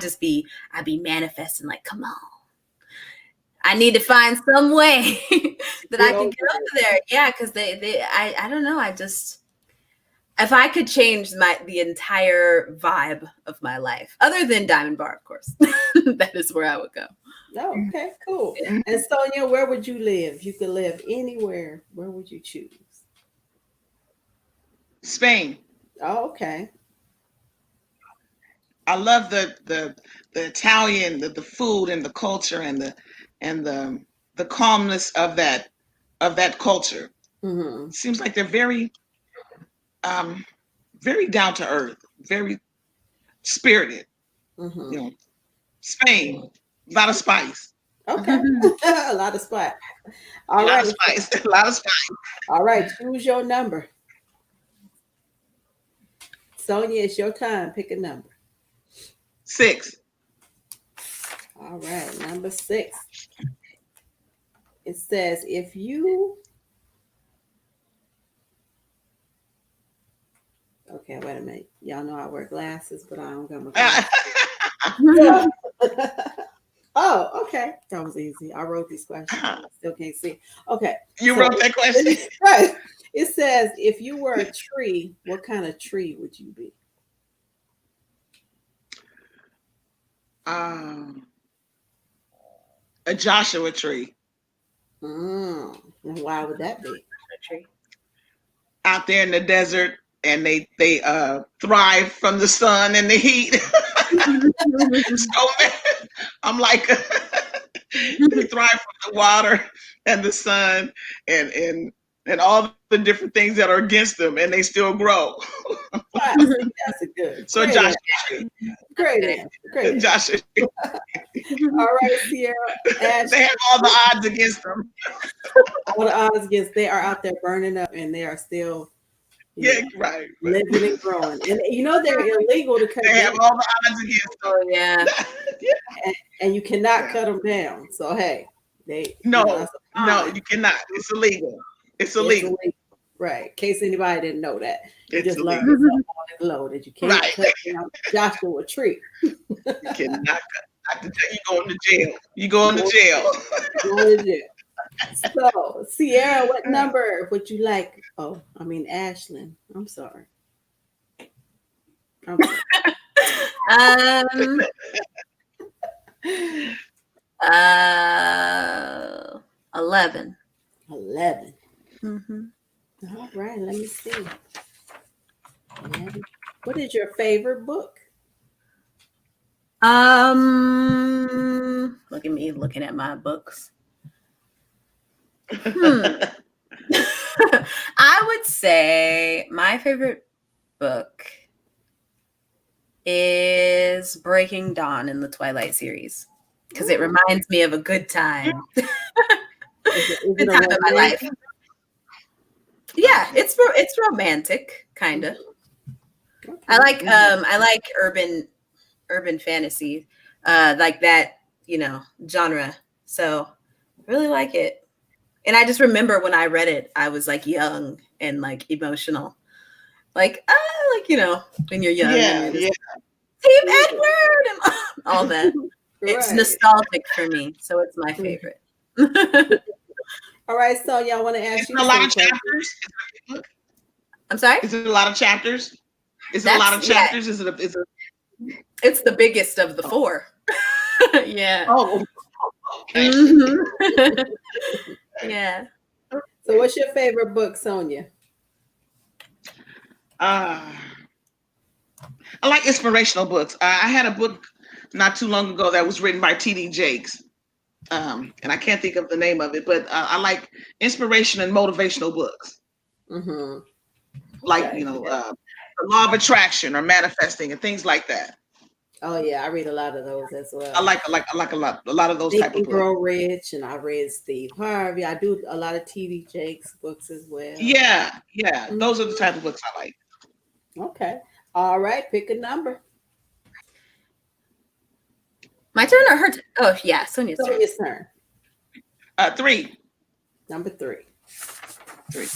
be manifesting like, come on. I need to find some way that I can get over there. Yeah, because I don't know. if I could change the entire vibe of my life, other than Diamond Bar, of course, that is where I would go. Oh, okay, cool. Yeah. And Sonia, where would you live? If you could live anywhere, where would you choose? Spain. Oh, okay. I love the Italian, the food and the culture and the calmness of that culture. Mm-hmm. Seems like they're very very down to earth, very spirited. Mm-hmm. You know, Spain, a lot of spice. Okay. A lot of spot. A All lot right. of spice. A lot of spice. All right. Choose your number. Sonia, it's your time. Pick a number. 6. All right. Number 6. It says, if you. Okay, wait a minute. Y'all know I wear glasses, but I don't got my glasses. Oh, okay. That was easy. I wrote these questions. I still can't see. Okay. You So- wrote that question. Right. It says, if you were a tree, what kind of tree would you be? A Joshua tree And why would that be? out there in the desert, and they thrive from the sun and the heat. So I'm like, they thrive from the water and the sun and all the different things that are against them, and they still grow. I think that's a good. So Great Joshua answer. tree. Great answer. Great answer. Joshua tree. All right, Sierra. Ash, They have all the odds against them. all the odds against they are out there burning up, and they are still Yeah, right. living and growing. And you know they're illegal to cut They have down, all the odds against them. Oh yeah. and you cannot cut them down. So hey, they No, that's a no, fine. you cannot. It's illegal. It's It's illegal. illegal. Right. In case anybody didn't know that. You It's just illegal. learned something on the low that you can't Right. cut down Joshua tree. You cannot cut. I can tell you going to jail. You going to jail. Going to jail. So, Sierra, what number would you like? Oh, I mean, Ashlyn. I'm sorry. 11. 11. Mm-hmm. All right, let me see. 11. What is your favorite book? Look at me looking at my books. I would say my favorite book is Breaking Dawn in the Twilight series because it reminds me of a good time. Is Good it a time in my life. romantic? Yeah, it's romantic, kind of. Okay. I like urban fantasy, like that, genre. So I really like it. And I just remember when I read it, I was like young and like emotional. Like, when you're young. Yeah, and you're yeah. just, Team Edward and all that. It's Right. nostalgic for me. So it's my favorite. All right, so y'all want to ask Is you it a lot of something. chapters? I'm sorry? Is it a lot of chapters? Is it a lot of Yeah. chapters? Is it? It's the biggest of the 4. Yeah. Oh, okay. Mhm. Yeah. So, what's your favorite book, Sonia? I like inspirational books. I had a book not too long ago that was written by T.D. Jakes, and I can't think of the name of it, but I like inspiration and motivational books, Mm-hmm. like Okay. the law of attraction or manifesting and things like that. Oh yeah, I read a lot of those as well. I like a lot of those Think type of and books. Grow Rich, and I read Steve Harvey. I do a lot of T.D. Jakes books as well. Yeah, those are the type of books I like. Okay. All right. Pick a number. My turn or her turn? Oh, yeah. Sonia's turn. Sonia's turn. 3. Number 3. 3.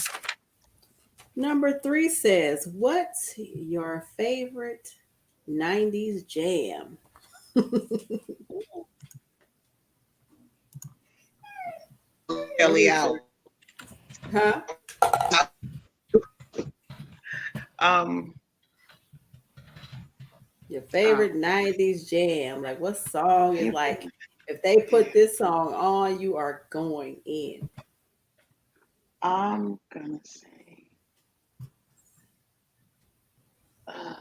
Number 3 says, "What's your favorite '90s jam?" Ellie out. Huh? Your favorite 90s jam. Like what song is like if they put this song on, you are going in. I'm gonna say uh,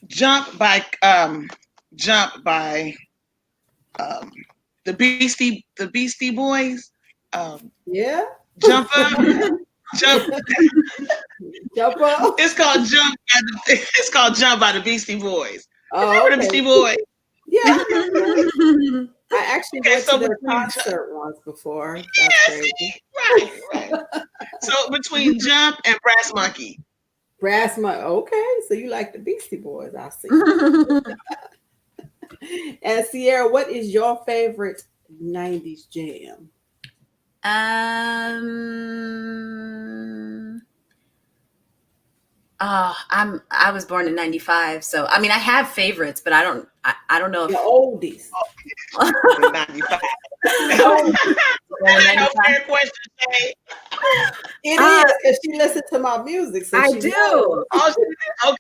Jump by um, the Beastie Boys. Yeah. Jump up, jump. Jump up. It's called Jump by the Beastie Boys. Oh, Remember the okay. Beastie Boys? Yeah, I know them. I actually Okay, went to so their between concert once before. That's yeah, crazy. see, right. So between Jump and Brass Monkey. Brass Monkey. Okay, so you like the Beastie Boys, I see. And Sierra, what is your favorite 90s jam? I was born in 95, so I mean I have favorites, but I don't know if The oldies. In 95. The I know fair question, Shay. It is because she listened to my music, so I she do. knows. Oh, okay.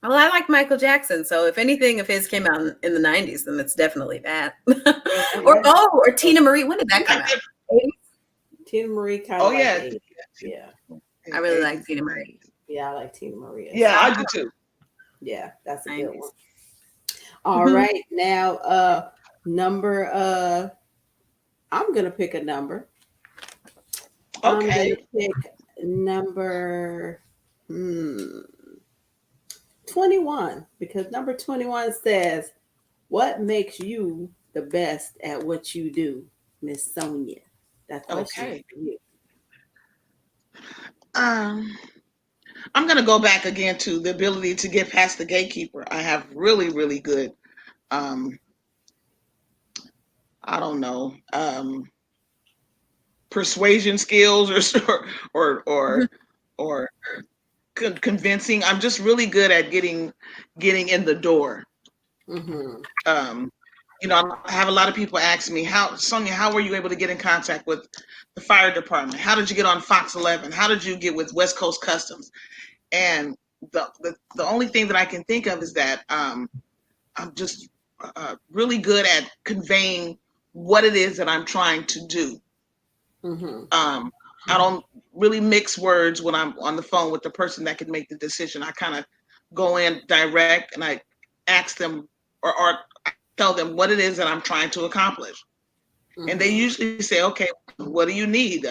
Well, I like Michael Jackson, so if anything of his came out in the 90s, then it's definitely that. Yeah. Or Tina Marie. When did that come out? 80s? Tina Marie kind Oh of like yeah. 80s. Yeah. I really like Tina Marie. Yeah, I like Tina Marie. Yeah, I do too. Yeah, that's a 90s. good one. All right, now number I'm gonna pick a number. I'm Okay. gonna pick number 21 because number 21 says, "What makes you the best at what you do, Miss Sonia?" That question is Okay. for you. I'm gonna go back again to the ability to get past the gatekeeper. I have really, really good um I don't know, persuasion skills or or convincing. I'm just really good at getting in the door. Mm-hmm. Um, I have a lot of people ask me, Sonia, how were you able to get in contact with the fire department? How did you get on Fox 11? How did you get with West Coast Customs? And the only thing that I can think of is that I'm just really good at conveying what it is that I'm trying to do. Mm-hmm. I don't really mix words when I'm on the phone with the person that can make the decision. I kind of go in direct and I ask them or tell them what it is that I'm trying to accomplish. And they Mm-hmm. usually say, okay, what do you need?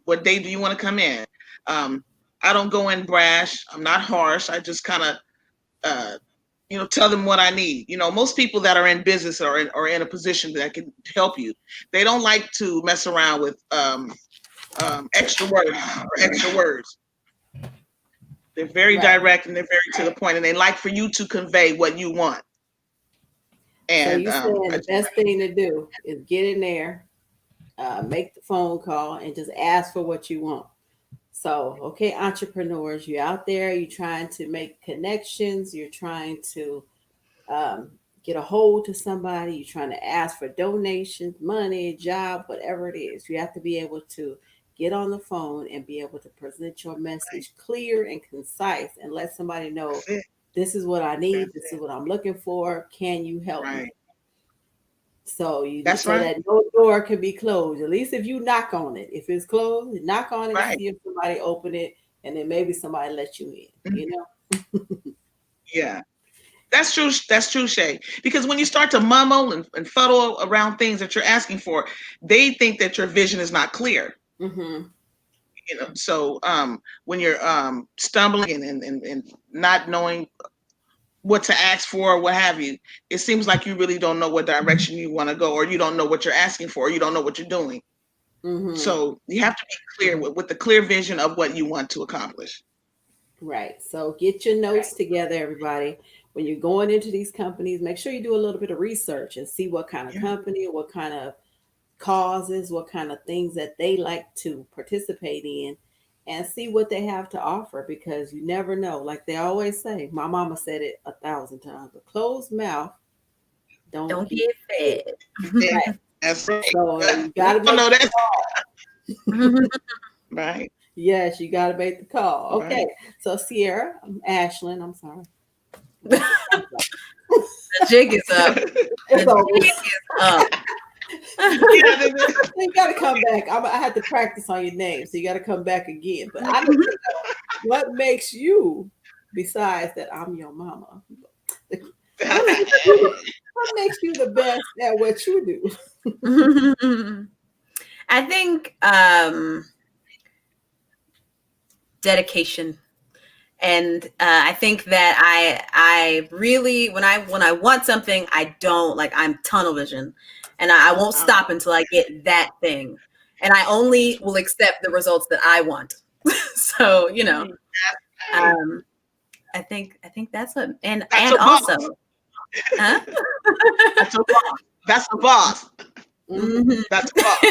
What day do you want to come in? I don't go in brash. I'm not harsh. I just kind of, tell them what I need. Most people that are in business are in a position that can help you. They don't like to mess around with extra words or extra words. They're very Right. direct and they're very to the point, and they like for you to convey what you want. So And you saying the best thing to do is get in there, make the phone call, and just ask for what you want. So, okay, entrepreneurs, you're out there, you're trying to make connections, you're trying to um, get a hold to somebody, you're trying to ask for donations, money, job, whatever it is. You have to be able to get on the phone and be able to present your message clear and concise and let somebody know that's it. this is what I need, That's this is it. what I'm looking for. Can you help me? Right. That's So right. that no door can be closed. At least if you knock on it. If it's closed, you knock on it, Right. see if somebody open it, and then maybe somebody let you in, Mhm. you know? Yeah. That's true. That's true, Shay. Because when you start to mumble and fuddle around things that you're asking for, they think that your vision is not clear. Mm-hmm. So when you're stumbling and not knowing what to ask for or what have you, it seems like you really don't know what direction you want to go, or you don't know what you're asking for, or you don't know what you're doing. Mm-hmm. So you have to be clear with the clear vision of what you want to accomplish. Right. So get your notes together, everybody. When you're going into these companies, make sure you do a little bit of research and see what kind of Yeah. company, what kind of causes, what kind of things that they like to participate in, and see what they have to offer because you never know. Like they always say, my mama said it 1,000 times: a closed mouth don't Don't get get fed. fed. Yeah, Right. that's right. So you We got to don't make know the that. call. Right. Yes, you got to make the call. Right. Okay, so Sierra, Ashlyn, I'm sorry. The jig is up. It's The over. jig is up. Yeah, You got to come back. I had to practice on your name, so you got to come back again. But I need to know what makes you, besides that I'm your mama, what makes you, what makes you the best at what you do? I think dedication. And I think that I really when I want something, I don't like I'm tunnel vision, and I won't stop until I get that thing, and I only will accept the results that I want. So um, I think that's what That's and a boss. also, huh? That's a boss. That's a boss. Mhm. That's a boss.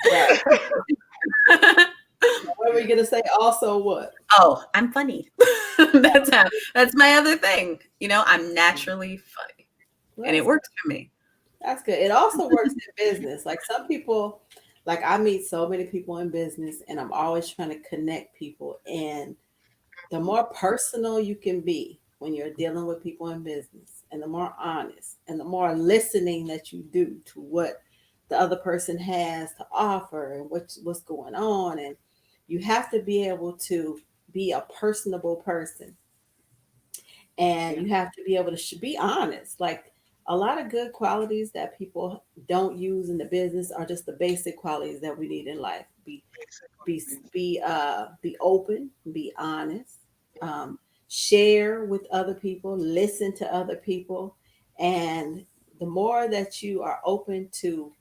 Right. What were you gonna say? Also, what? Oh, I'm funny. That's my other thing. I'm naturally funny, Well, and it works for me. that's good. It also works in business. Like some people, like I meet so many people in business, and I'm always trying to connect people. And the more personal you can be when you're dealing with people in business, and the more honest, and the more listening that you do to what the other person has to offer and what's going on, and you have to be able to be a personable person, and Yeah. you have to be able to be honest. Like a lot of good qualities that people don't use in the business are just the basic qualities that we need in life. Be open, be honest, um, share with other people, listen to other people, and the more that you are open to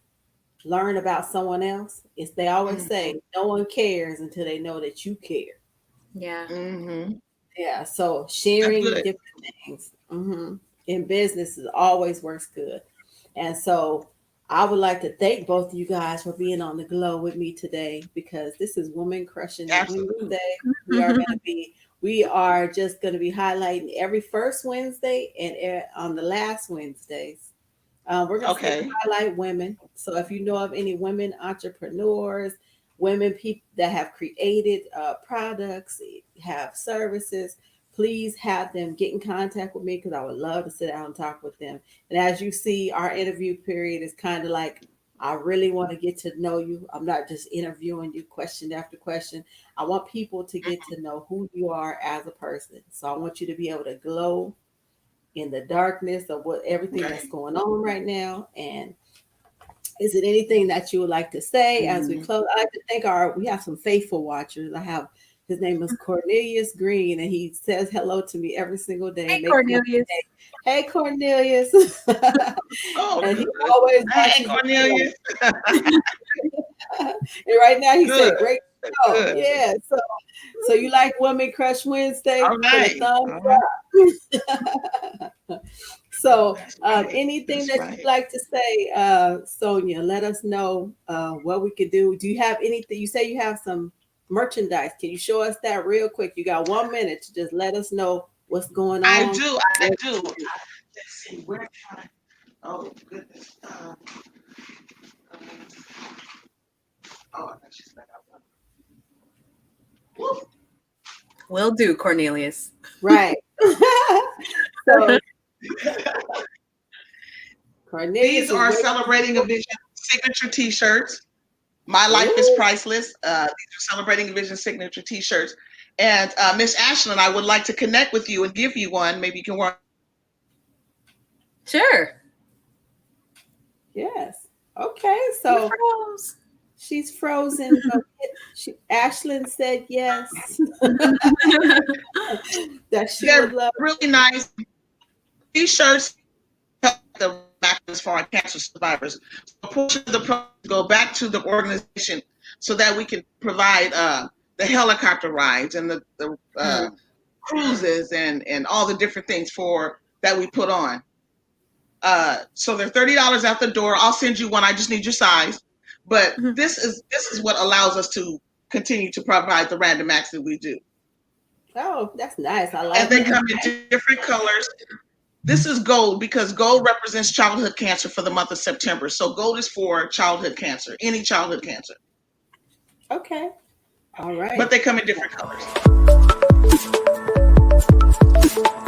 learn about someone else, it's they always say Mm-hmm. no one cares until they know that you care. Yeah. Mm-hmm. Yeah, so That's sharing good. different things in business is always works good. And so I would like to thank both of you guys for being on the glow with me today because this is Woman Crushing It Absolutely. Wednesday. We are just going to be highlighting every first Wednesday and on the last Wednesdays. We're going to say Okay. highlight women. So if you know of any women entrepreneurs, women people that have created products, have services, please have them get in contact with me because I would love to sit down and talk with them. And as you see, our interview period is kind of like I really want to get to know you. I'm not just interviewing you question after question. I want people to get to know who you are as a person. So I want you to be able to glow in the darkness of what everything that's Right. going on right now. And is it anything that you would like to say as we Mm-hmm. close? I like to thank we have some faithful watchers. I have his name is Cornelius Green, and he says hello to me every single day. Hey, Make my Cornelius. day. Hey Cornelius. Oh, And he good. always Hey, watches the show. Cornelius. And right now he Good. said, great show. Good. Yeah. So you like Women Crush Wednesday? All Put a right. thumbs All right. up. So, That's right. anything That's that you'd right. like to say, Sonia, let us know what we could do. Do you have anything? You say you have some merchandise. Can you show us that real quick? You got 1 minute to just let us know what's going I on. do. I What do. you do. Let's see. Where can I? Oh, goodness. Oh, that's just like Woo. Will do, Cornelius. Right. So, Cornelius These is are waiting. Celebrating a Vision signature T-shirts. My life is Ooh, priceless. These are Celebrating a Vision signature T-shirts. And Miss Ashlyn, I would like to connect with you and give you one. Maybe you can work. Sure. yes. Okay. You So froze. she's frozen, but Ashlyn said yes. That she would They're love. really nice T-shirts. Help the matches for our cancer survivors. So a portion of the proceeds go back to the organization so that we can provide the helicopter rides and the Mm. cruises and all the different things that we put on. So they're $30 at the door. I'll send you one. I just need your size. But Mhm. this is what allows us to continue to provide the random acts that we do. Oh, that's nice. I And like they that. come in different colors. This is gold because gold represents childhood cancer for the month of September. So gold is for childhood cancer, any childhood cancer. Okay. All right. But they come in different colors.